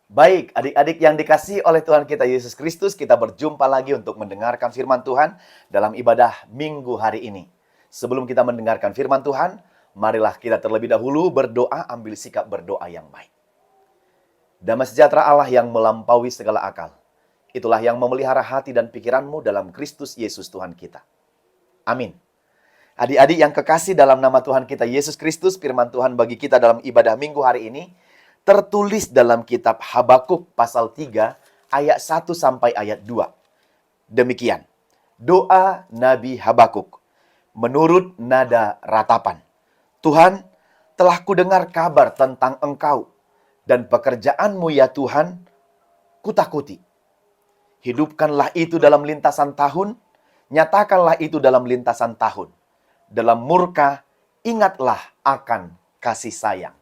Baik, adik-adik yang dikasihi oleh Tuhan kita Yesus Kristus, kita berjumpa lagi untuk mendengarkan firman Tuhan dalam ibadah minggu hari ini. Sebelum kita mendengarkan firman Tuhan, marilah kita terlebih dahulu berdoa, ambil sikap berdoa yang baik. Damai sejahtera Allah yang melampaui segala akal, itulah yang memelihara hati dan pikiranmu dalam Kristus Yesus Tuhan kita. Amin. Adik-adik yang kekasih dalam nama Tuhan kita Yesus Kristus, firman Tuhan bagi kita dalam ibadah minggu hari ini tertulis dalam kitab Habakuk pasal 3 ayat 1 sampai ayat 2. Demikian, doa Nabi Habakuk menurut nada ratapan. Tuhan, telah kudengar kabar tentang Engkau dan pekerjaanmu ya Tuhan, kutakuti. Hidupkanlah itu dalam lintasan tahun, nyatakanlah itu dalam lintasan tahun. Dalam murka, ingatlah akan kasih sayang.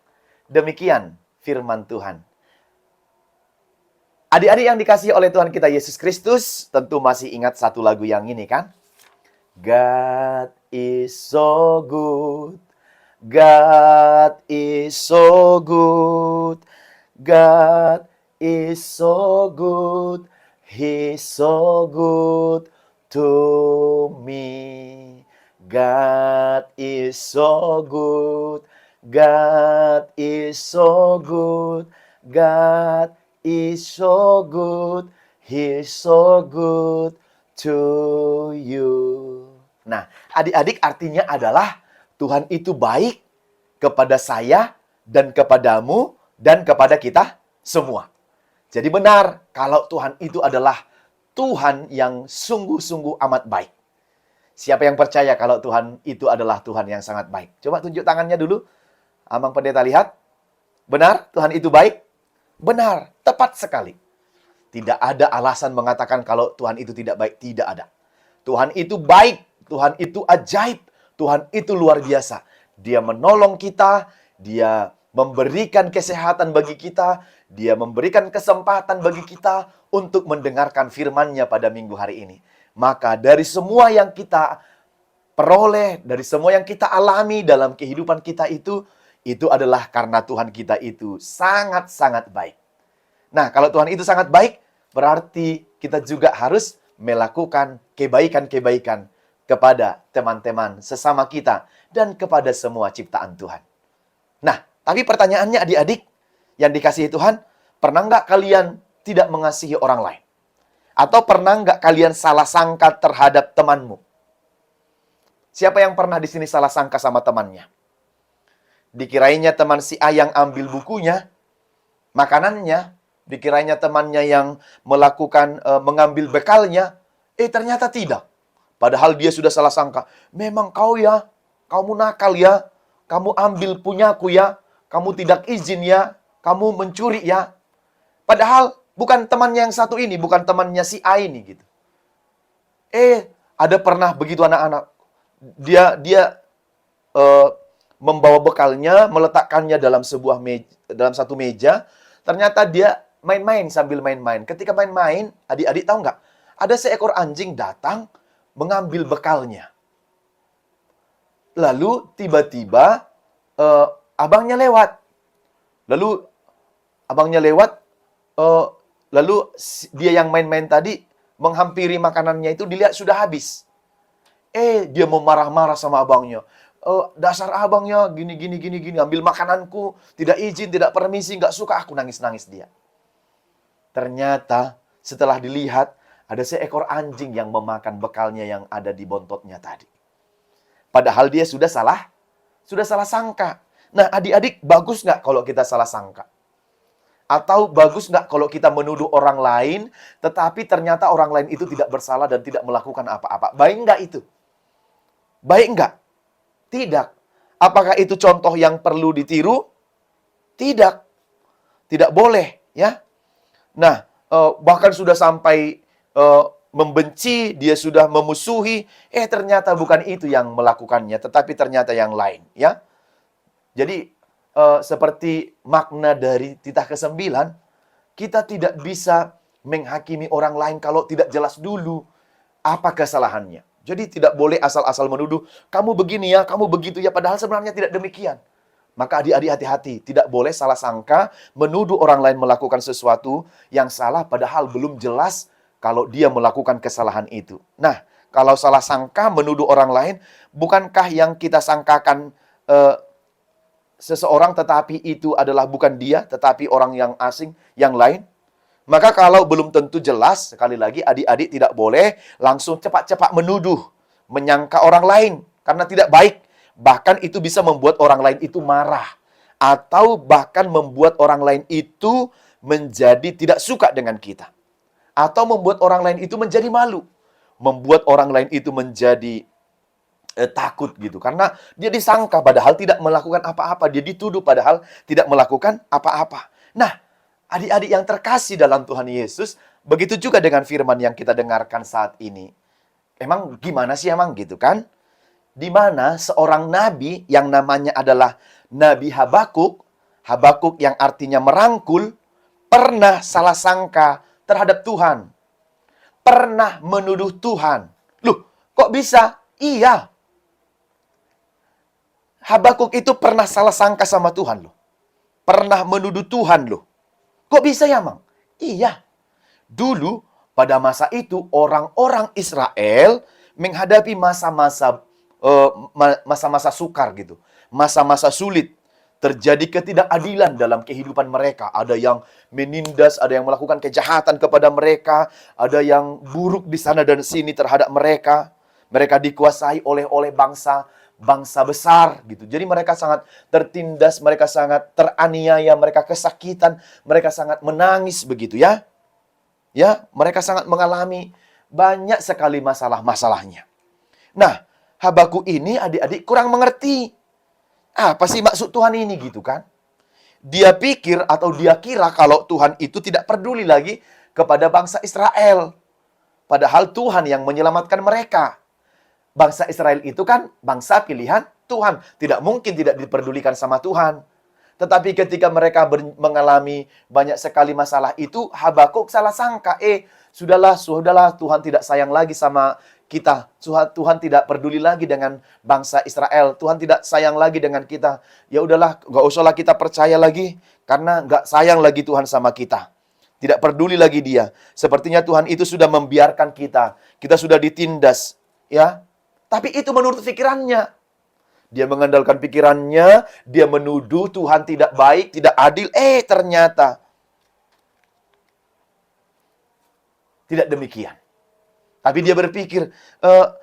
Demikian firman Tuhan. Adik-adik yang dikasihi oleh Tuhan kita Yesus Kristus, tentu masih ingat satu lagu yang ini kan? God is so good. God is so good. God is so good. He's so good to me. God is so good. God is so good. God is so good. He's so good to you. Nah, adik-adik artinya adalah Tuhan itu baik kepada saya dan kepadamu dan kepada kita semua. Jadi benar kalau Tuhan itu adalah Tuhan yang sungguh-sungguh amat baik. Siapa yang percaya kalau Tuhan itu adalah Tuhan yang sangat baik? Coba tunjuk tangannya dulu. Abang Pendeta lihat. Benar, Tuhan itu baik? Benar, tepat sekali. Tidak ada alasan mengatakan kalau Tuhan itu tidak baik. Tidak ada. Tuhan itu baik. Tuhan itu ajaib. Tuhan itu luar biasa. Dia menolong kita. Dia memberikan kesehatan bagi kita. Dia memberikan kesempatan bagi kita untuk mendengarkan firman-Nya pada minggu hari ini. Maka dari semua yang kita peroleh, dari semua yang kita alami dalam kehidupan kita itu adalah karena Tuhan kita itu sangat-sangat baik. Nah, kalau Tuhan itu sangat baik, berarti kita juga harus melakukan kebaikan-kebaikan kepada teman-teman sesama kita dan kepada semua ciptaan Tuhan. Nah, tapi pertanyaannya adik-adik yang dikasihi Tuhan, pernah nggak kalian tidak mengasihi orang lain? Atau pernah nggak kalian salah sangka terhadap temanmu? Siapa yang pernah di sini salah sangka sama temannya? Dikirainya teman si A yang ambil bukunya, makanannya, dikirainya temannya yang melakukan mengambil bekalnya, ternyata tidak. Padahal dia sudah salah sangka. Memang kau ya, kamu nakal ya, kamu ambil punyaku ya, kamu tidak izin ya, kamu mencuri ya. Padahal bukan temannya yang satu ini, bukan temannya si A ini gitu. Ada pernah begitu anak-anak. Dia membawa bekalnya, meletakkannya dalam satu meja. Ternyata dia main-main sambil main-main. Ketika main-main, adik-adik tahu nggak? Ada seekor anjing datang mengambil bekalnya. Lalu tiba-tiba abangnya lewat. Lalu dia yang main-main tadi menghampiri makanannya itu dilihat sudah habis. Dia mau marah-marah sama abangnya. Dasar abangnya gini, ambil makananku, tidak izin, tidak permisi, nggak suka, aku nangis-nangis dia. Ternyata setelah dilihat, ada seekor anjing yang memakan bekalnya yang ada di bontotnya tadi. Padahal dia sudah salah sangka. Nah, adik-adik, bagus nggak kalau kita salah sangka? Atau bagus nggak kalau kita menuduh orang lain, tetapi ternyata orang lain itu tidak bersalah dan tidak melakukan apa-apa? Baik nggak itu? Baik nggak? Tidak. Apakah itu contoh yang perlu ditiru? Tidak. Tidak boleh, ya. Nah, bahkan sudah sampai membenci, dia sudah memusuhi, ternyata bukan itu yang melakukannya, tetapi ternyata yang lain, ya. Jadi, seperti makna dari titah ke-9, kita tidak bisa menghakimi orang lain kalau tidak jelas dulu apa kesalahannya. Jadi tidak boleh asal-asal menuduh, kamu begini ya, kamu begitu ya, padahal sebenarnya tidak demikian. Maka adik-adik hati-hati, tidak boleh salah sangka menuduh orang lain melakukan sesuatu yang salah padahal belum jelas kalau dia melakukan kesalahan itu. Nah, kalau salah sangka menuduh orang lain, bukankah yang kita sangkakan seseorang tetapi itu adalah bukan dia, tetapi orang yang asing, yang lain? Maka kalau belum tentu jelas, sekali lagi adik-adik tidak boleh langsung cepat-cepat menuduh, menyangka orang lain, karena tidak baik. Bahkan itu bisa membuat orang lain itu marah. Atau bahkan membuat orang lain itu menjadi tidak suka dengan kita. Atau membuat orang lain itu menjadi malu. Membuat orang lain itu menjadi takut gitu. Karena dia disangka padahal tidak melakukan apa-apa. Dia dituduh padahal tidak melakukan apa-apa. Nah, adik-adik yang terkasih dalam Tuhan Yesus, begitu juga dengan firman yang kita dengarkan saat ini. Emang gimana sih emang gitu kan? Di mana seorang nabi yang namanya adalah Nabi Habakuk, Habakuk yang artinya merangkul, pernah salah sangka terhadap Tuhan. Pernah menuduh Tuhan. Loh, kok bisa? Iya. Habakuk itu pernah salah sangka sama Tuhan loh. Pernah menuduh Tuhan loh. Kok bisa ya, Mang? Iya. Dulu, pada masa itu, orang-orang Israel menghadapi masa-masa sukar gitu. Masa-masa sulit. Terjadi ketidakadilan dalam kehidupan mereka. Ada yang menindas, ada yang melakukan kejahatan kepada mereka. Ada yang buruk di sana dan sini terhadap mereka. Mereka dikuasai oleh bangsa besar gitu. Jadi mereka sangat tertindas, mereka sangat teraniaya, mereka kesakitan, mereka sangat menangis begitu ya. Ya, mereka sangat mengalami banyak sekali masalah-masalahnya. Nah, Habakuk ini adik-adik kurang mengerti. Apa sih maksud Tuhan ini gitu kan? Dia pikir atau dia kira kalau Tuhan itu tidak peduli lagi kepada bangsa Israel. Padahal Tuhan yang menyelamatkan mereka. Bangsa Israel itu kan bangsa pilihan Tuhan. Tidak mungkin tidak diperdulikan sama Tuhan. Tetapi ketika mereka mengalami banyak sekali masalah itu, Habakuk salah sangka. Sudahlah, Tuhan tidak sayang lagi sama kita. Tuhan tidak peduli lagi dengan bangsa Israel. Tuhan tidak sayang lagi dengan kita. Ya udahlah, nggak usahlah kita percaya lagi. Karena nggak sayang lagi Tuhan sama kita. Tidak peduli lagi dia. Sepertinya Tuhan itu sudah membiarkan kita. Kita sudah ditindas. Ya, tapi itu menurut pikirannya. Dia mengandalkan pikirannya, dia menuduh Tuhan tidak baik, tidak adil. Ternyata tidak demikian. Tapi dia berpikir,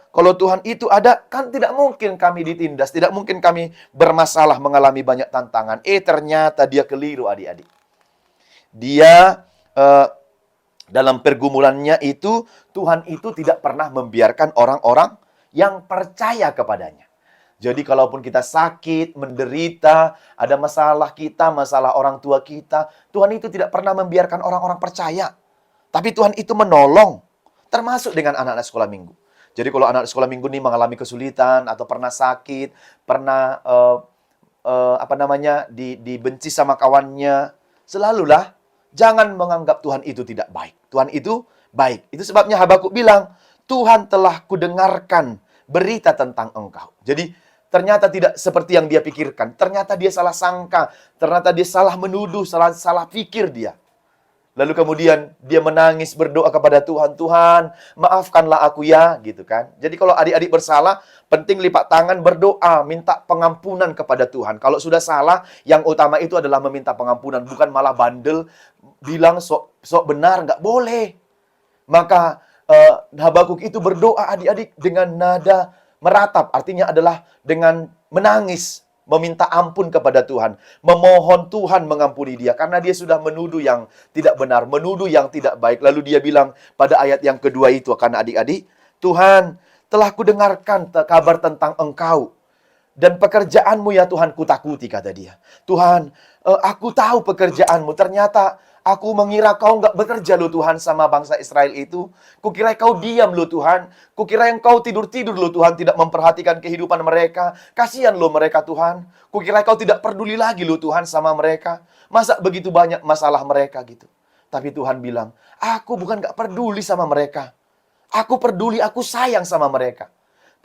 kalau Tuhan itu ada, kan tidak mungkin kami ditindas, tidak mungkin kami bermasalah, mengalami banyak tantangan. Ternyata dia keliru, adik-adik. Dia dalam pergumulannya itu, Tuhan itu tidak pernah membiarkan orang-orang yang percaya kepadanya. Jadi kalaupun kita sakit, menderita, ada masalah kita, masalah orang tua kita, Tuhan itu tidak pernah membiarkan orang-orang percaya. Tapi Tuhan itu menolong, termasuk dengan anak-anak sekolah minggu. Jadi kalau anak sekolah minggu ini mengalami kesulitan, atau pernah sakit, pernah dibenci sama kawannya, selalulah jangan menganggap Tuhan itu tidak baik. Tuhan itu baik. Itu sebabnya Habakuk bilang, Tuhan telah kudengarkan berita tentang engkau. Jadi ternyata tidak seperti yang dia pikirkan. Ternyata dia salah sangka. Ternyata dia salah menuduh, salah pikir dia. Lalu kemudian dia menangis berdoa kepada Tuhan. Tuhan, maafkanlah aku ya, gitu kan. Jadi kalau adik-adik bersalah, penting lipat tangan berdoa, minta pengampunan kepada Tuhan. Kalau sudah salah, yang utama itu adalah meminta pengampunan, bukan malah bandel, bilang sok benar, nggak boleh. Maka Habakuk itu berdoa adik-adik dengan nada meratap, artinya adalah dengan menangis, meminta ampun kepada Tuhan, memohon Tuhan mengampuni dia, karena dia sudah menuduh yang tidak benar, menuduh yang tidak baik. Lalu dia bilang pada ayat yang kedua itu, karena adik-adik, Tuhan telah kudengarkan kabar tentang engkau, dan pekerjaanmu ya Tuhan kutakuti, kata dia. Tuhan, aku tahu pekerjaanmu, ternyata aku mengira kau nggak bekerja loh Tuhan sama bangsa Israel itu. Kukira kau diam loh Tuhan. Kukira yang kau tidur-tidur loh Tuhan, tidak memperhatikan kehidupan mereka. Kasihan loh mereka Tuhan. Kukira kau tidak peduli lagi loh Tuhan sama mereka. Masa begitu banyak masalah mereka gitu. Tapi Tuhan bilang, aku bukan nggak peduli sama mereka. Aku peduli, aku sayang sama mereka.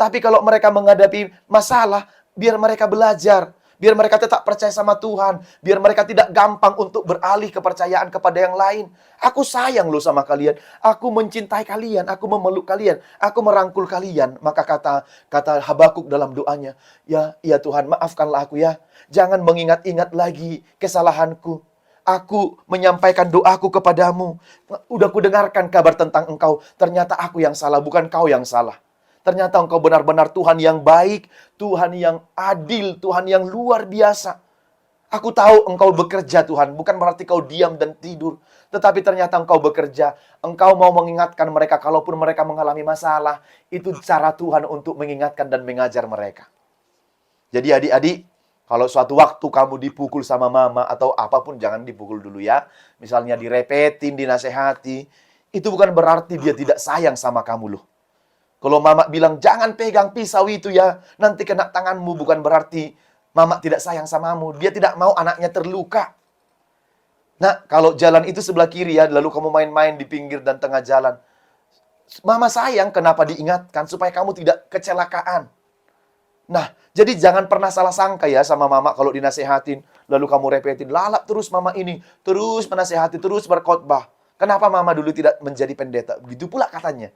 Tapi kalau mereka menghadapi masalah, biar mereka belajar. Biar mereka tetap percaya sama Tuhan. Biar mereka tidak gampang untuk beralih kepercayaan kepada yang lain. Aku sayang loh sama kalian. Aku mencintai kalian. Aku memeluk kalian. Aku merangkul kalian. Maka kata Habakuk dalam doanya, ya Tuhan, maafkanlah aku ya. Jangan mengingat-ingat lagi kesalahanku. Aku menyampaikan doaku kepadamu. Udah kudengarkan kabar tentang engkau. Ternyata aku yang salah, bukan kau yang salah. Ternyata engkau benar-benar Tuhan yang baik, Tuhan yang adil, Tuhan yang luar biasa. Aku tahu engkau bekerja Tuhan, bukan berarti kau diam dan tidur. Tetapi ternyata engkau bekerja. Engkau mau mengingatkan mereka, kalaupun mereka mengalami masalah. Itu cara Tuhan untuk mengingatkan dan mengajar mereka. Jadi adik-adik, kalau suatu waktu kamu dipukul sama mama atau apapun, jangan dipukul dulu ya. Misalnya direpetin, dinasehati. Itu bukan berarti dia tidak sayang sama kamu loh. Kalau mama bilang, jangan pegang pisau itu ya, nanti kena tanganmu, bukan berarti mama tidak sayang samamu. Dia tidak mau anaknya terluka. Nah, kalau jalan itu sebelah kiri ya, lalu kamu main-main di pinggir dan tengah jalan. Mama sayang, kenapa diingatkan? Supaya kamu tidak kecelakaan. Nah, jadi jangan pernah salah sangka ya sama mama kalau dinasehatin. Lalu kamu repetin, lalap terus mama ini. Terus menasehati, terus berkhotbah. Kenapa mama dulu tidak menjadi pendeta? Begitu pula katanya.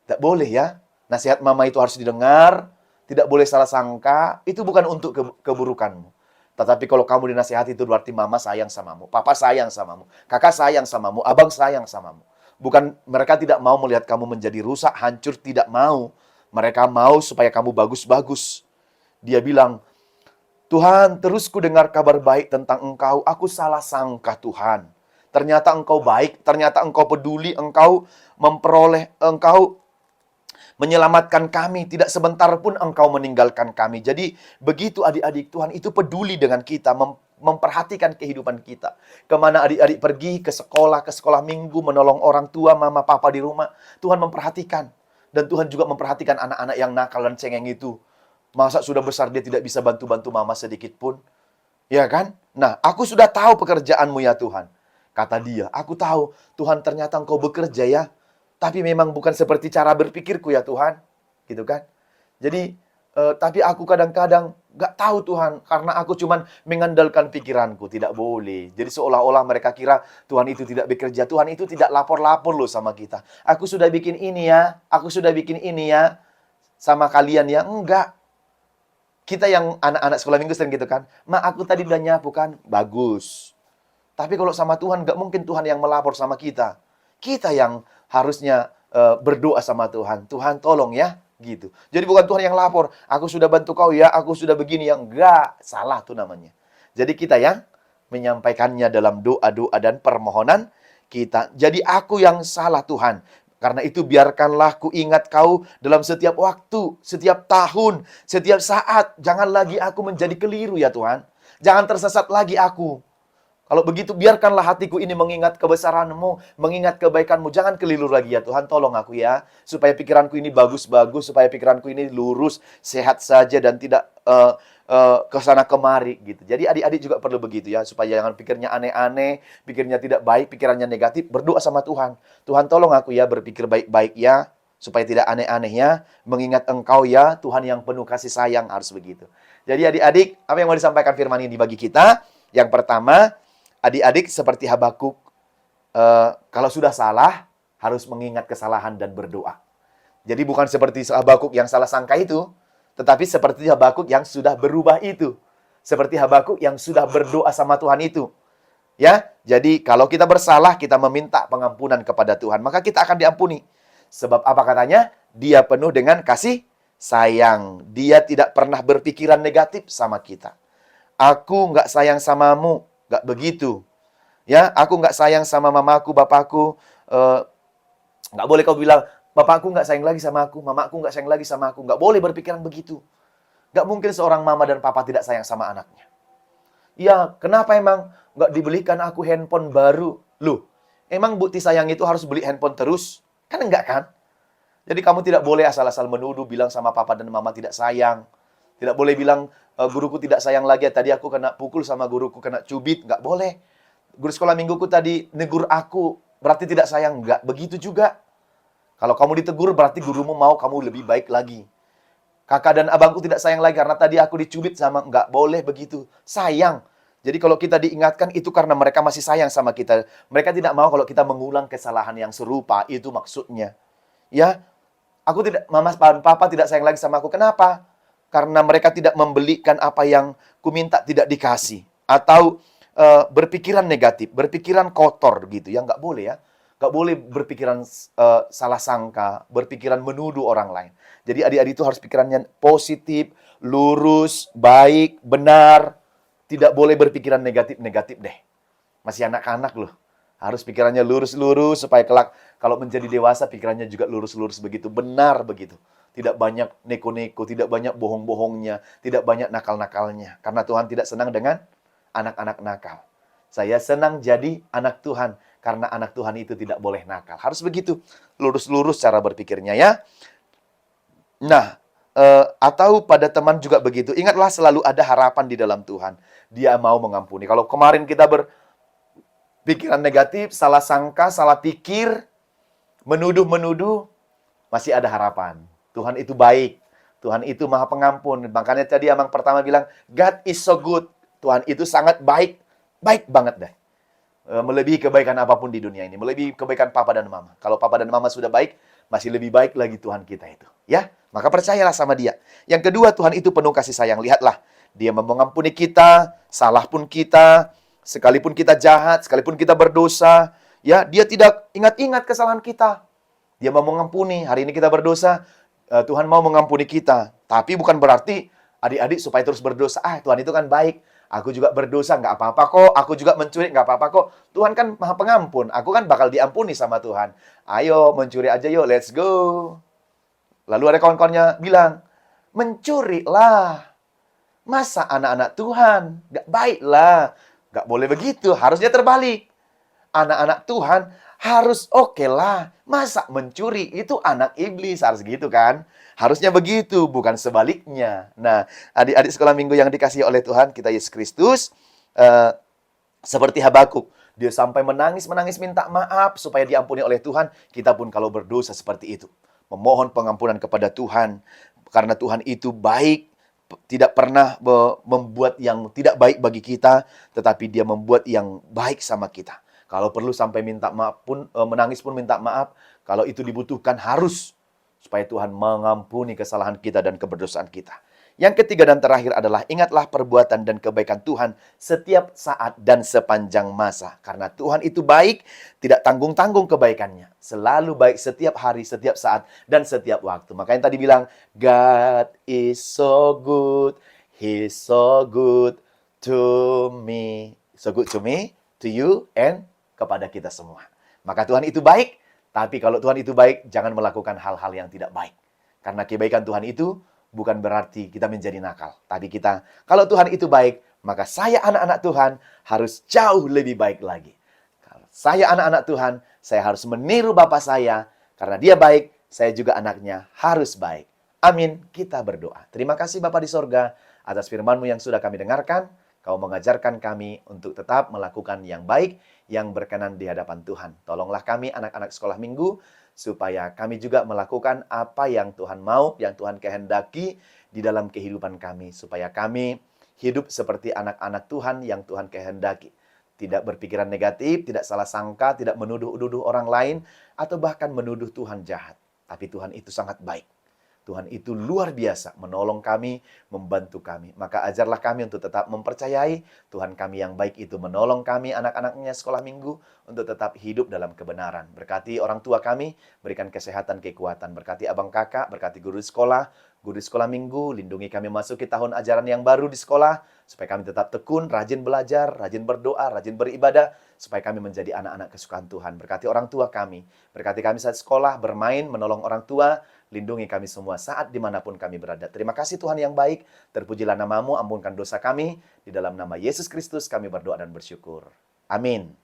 Tidak boleh ya. Nasihat mama itu harus didengar. Tidak boleh salah sangka. Itu bukan untuk keburukanmu. Tetapi kalau kamu dinasihati itu berarti mama sayang samamu. Papa sayang samamu. Kakak sayang samamu. Abang sayang samamu. Bukan mereka tidak mau melihat kamu menjadi rusak, hancur. Tidak mau. Mereka mau supaya kamu bagus-bagus. Dia bilang, Tuhan, terus ku dengar kabar baik tentang engkau. Aku salah sangka Tuhan. Ternyata engkau baik. Ternyata engkau peduli. Engkau memperoleh. Engkau menyelamatkan kami, tidak sebentar pun engkau meninggalkan kami. Jadi begitu adik-adik, Tuhan itu peduli dengan kita, memperhatikan kehidupan kita. Kemana adik-adik pergi, ke sekolah minggu, menolong orang tua, mama, papa di rumah. Tuhan memperhatikan. Dan Tuhan juga memperhatikan anak-anak yang nakal dan cengeng itu. Masa sudah besar dia tidak bisa bantu-bantu mama sedikit pun? Ya kan? Nah, aku sudah tahu pekerjaanmu ya Tuhan. Kata dia, aku tahu Tuhan ternyata engkau bekerja ya. Tapi memang bukan seperti cara berpikirku ya Tuhan. Gitu kan. Jadi, tapi aku kadang-kadang gak tahu Tuhan. Karena aku cuman mengandalkan pikiranku. Tidak boleh. Jadi seolah-olah mereka kira Tuhan itu tidak bekerja. Tuhan itu tidak lapor-lapor loh sama kita. Aku sudah bikin ini ya. Aku sudah bikin ini ya. Sama kalian ya. Enggak. Kita yang anak-anak sekolah minggu sering gitu kan. Ma, aku tadi udah nyapu kan. Bagus. Tapi kalau sama Tuhan, gak mungkin Tuhan yang melapor sama kita. Kita yang harusnya berdoa sama Tuhan. Tuhan tolong ya, gitu. Jadi bukan Tuhan yang lapor, aku sudah bantu kau ya, aku sudah begini ya. Enggak, salah tuh namanya. Jadi kita yang menyampaikannya dalam doa-doa dan permohonan kita. Jadi aku yang salah Tuhan. Karena itu biarkanlah ku ingat kau dalam setiap waktu, setiap tahun, setiap saat. Jangan lagi aku menjadi keliru ya Tuhan. Jangan tersesat lagi aku. Kalau begitu, biarkanlah hatiku ini mengingat kebesaran-Mu, mengingat kebaikan-Mu. Jangan keliru lagi ya Tuhan, tolong aku ya. Supaya pikiranku ini bagus-bagus, supaya pikiranku ini lurus, sehat saja, dan tidak kesana kemari gitu. Jadi adik-adik juga perlu begitu ya, supaya jangan pikirnya aneh-aneh, pikirnya tidak baik, pikirannya negatif. Berdoa sama Tuhan. Tuhan tolong aku ya berpikir baik-baik ya, supaya tidak aneh-aneh ya. Mengingat Engkau ya, Tuhan yang penuh kasih sayang, harus begitu. Jadi adik-adik, apa yang mau disampaikan firman ini bagi kita? Yang pertama, adik-adik seperti Habakuk, kalau sudah salah, harus mengingat kesalahan dan berdoa. Jadi bukan seperti Habakuk yang salah sangka itu, tetapi seperti Habakuk yang sudah berubah itu. Seperti Habakuk yang sudah berdoa sama Tuhan itu. Ya, jadi kalau kita bersalah, kita meminta pengampunan kepada Tuhan, maka kita akan diampuni. Sebab apa katanya? Dia penuh dengan kasih sayang. Dia tidak pernah berpikiran negatif sama kita. Aku nggak sayang samamu. Nggak begitu. Ya, aku nggak sayang sama mamaku, bapakku. Nggak boleh kau bilang, bapakku nggak sayang lagi sama aku, mamaku nggak sayang lagi sama aku. Nggak boleh berpikiran begitu. Nggak mungkin seorang mama dan papa tidak sayang sama anaknya. Ya, kenapa emang nggak dibelikan aku handphone baru? Loh, emang bukti sayang itu harus beli handphone terus? Kan enggak kan? Jadi kamu tidak boleh asal-asal menuduh, bilang sama papa dan mama tidak sayang. Tidak boleh bilang, guruku tidak sayang lagi, tadi aku kena pukul sama guruku, kena cubit. Nggak boleh. Guru sekolah mingguku tadi negur aku, berarti tidak sayang. Nggak begitu juga. Kalau kamu ditegur, berarti gurumu mau kamu lebih baik lagi. Kakak dan abangku tidak sayang lagi karena tadi aku dicubit sama, nggak boleh begitu. Sayang. Jadi kalau kita diingatkan itu karena mereka masih sayang sama kita. Mereka tidak mau kalau kita mengulang kesalahan yang serupa, itu maksudnya. Ya, aku tidak, mama dan papa tidak sayang lagi sama aku. Kenapa? Karena mereka tidak membelikan apa yang kuminta, tidak dikasih. Atau berpikiran negatif, berpikiran kotor gitu. Ya nggak boleh ya. Nggak boleh berpikiran salah sangka, berpikiran menuduh orang lain. Jadi adik-adik itu harus pikirannya positif, lurus, baik, benar. Tidak boleh berpikiran negatif-negatif deh. Masih anak-anak loh. Harus pikirannya lurus-lurus supaya kelak kalau menjadi dewasa pikirannya juga lurus-lurus begitu, benar begitu. Tidak banyak neko-neko, tidak banyak bohong-bohongnya, tidak banyak nakal-nakalnya. Karena Tuhan tidak senang dengan anak-anak nakal. Saya senang jadi anak Tuhan karena anak Tuhan itu tidak boleh nakal. Harus begitu, lurus-lurus cara berpikirnya ya. Nah, atau pada teman juga begitu. Ingatlah selalu ada harapan di dalam Tuhan. Dia mau mengampuni. Kalau kemarin kita berpikiran negatif, salah sangka, salah pikir, menuduh-menuduh, masih ada harapan. Tuhan itu baik. Tuhan itu maha pengampun. Makanya tadi Amang pertama bilang, God is so good. Tuhan itu sangat baik. Baik banget deh. Melebihi kebaikan apapun di dunia ini. Melebihi kebaikan papa dan mama. Kalau papa dan mama sudah baik, masih lebih baik lagi Tuhan kita itu. Ya, maka percayalah sama dia. Yang kedua, Tuhan itu penuh kasih sayang. Lihatlah, dia mau mengampuni kita, salah pun kita, sekalipun kita jahat, sekalipun kita berdosa, ya, dia tidak ingat-ingat kesalahan kita. Dia mau mengampuni. Hari ini kita berdosa, Tuhan mau mengampuni kita. Tapi bukan berarti adik-adik supaya terus berdosa. Tuhan itu kan baik. Aku juga berdosa, nggak apa-apa kok. Aku juga mencuri, nggak apa-apa kok. Tuhan kan maha pengampun. Aku kan bakal diampuni sama Tuhan. Ayo, mencuri aja yuk, let's go. Lalu ada kawan-kawannya bilang, mencuri lah. Masa anak-anak Tuhan? Nggak baik lah. Nggak boleh begitu, harusnya terbalik. Anak-anak Tuhan harus oke lah. Masa mencuri itu anak iblis, harus gitu kan? Harusnya begitu, bukan sebaliknya. Nah, adik-adik sekolah minggu yang dikasihi oleh Tuhan, kita Yesus Kristus, eh, seperti Habakuk. Dia sampai menangis-menangis minta maaf supaya diampuni oleh Tuhan. Kita pun kalau berdosa seperti itu. Memohon pengampunan kepada Tuhan. Karena Tuhan itu baik, tidak pernah membuat yang tidak baik bagi kita, tetapi dia membuat yang baik sama kita. Kalau perlu sampai minta maaf pun, menangis pun minta maaf. Kalau itu dibutuhkan harus. Supaya Tuhan mengampuni kesalahan kita dan keberdosaan kita. Yang ketiga dan terakhir adalah ingatlah perbuatan dan kebaikan Tuhan setiap saat dan sepanjang masa. Karena Tuhan itu baik, tidak tanggung-tanggung kebaikannya. Selalu baik setiap hari, setiap saat, dan setiap waktu. Makanya tadi bilang, God is so good, He's so good to me. So good to me, to you, and kepada kita semua. Maka Tuhan itu baik, tapi kalau Tuhan itu baik, jangan melakukan hal-hal yang tidak baik. Karena kebaikan Tuhan itu bukan berarti kita menjadi nakal. Tapi kita, kalau Tuhan itu baik, maka saya anak-anak Tuhan harus jauh lebih baik lagi. Kalau saya anak-anak Tuhan, saya harus meniru Bapa saya. Karena dia baik, saya juga anaknya harus baik. Amin. Kita berdoa. Terima kasih Bapa di sorga atas firman-Mu yang sudah kami dengarkan. Kau mengajarkan kami untuk tetap melakukan yang baik, yang berkenan di hadapan Tuhan. Tolonglah kami anak-anak sekolah minggu, supaya kami juga melakukan apa yang Tuhan mau, yang Tuhan kehendaki di dalam kehidupan kami. Supaya kami hidup seperti anak-anak Tuhan yang Tuhan kehendaki. Tidak berpikiran negatif, tidak salah sangka, tidak menuduh-nuduh orang lain, atau bahkan menuduh Tuhan jahat. Tapi Tuhan itu sangat baik. Tuhan itu luar biasa menolong kami, membantu kami. Maka ajarlah kami untuk tetap mempercayai Tuhan kami yang baik itu menolong kami, anak-anaknya sekolah minggu, untuk tetap hidup dalam kebenaran. Berkati orang tua kami, berikan kesehatan, kekuatan. Berkati abang kakak, berkati guru di sekolah minggu, lindungi kami masuki tahun ajaran yang baru di sekolah, supaya kami tetap tekun, rajin belajar, rajin berdoa, rajin beribadah, supaya kami menjadi anak-anak kesukaan Tuhan. Berkati orang tua kami, berkati kami saat sekolah, bermain, menolong orang tua, lindungi kami semua saat dimanapun kami berada. Terima kasih Tuhan yang baik. Terpujilah nama-Mu, ampunkan dosa kami. Di dalam nama Yesus Kristus kami berdoa dan bersyukur. Amin.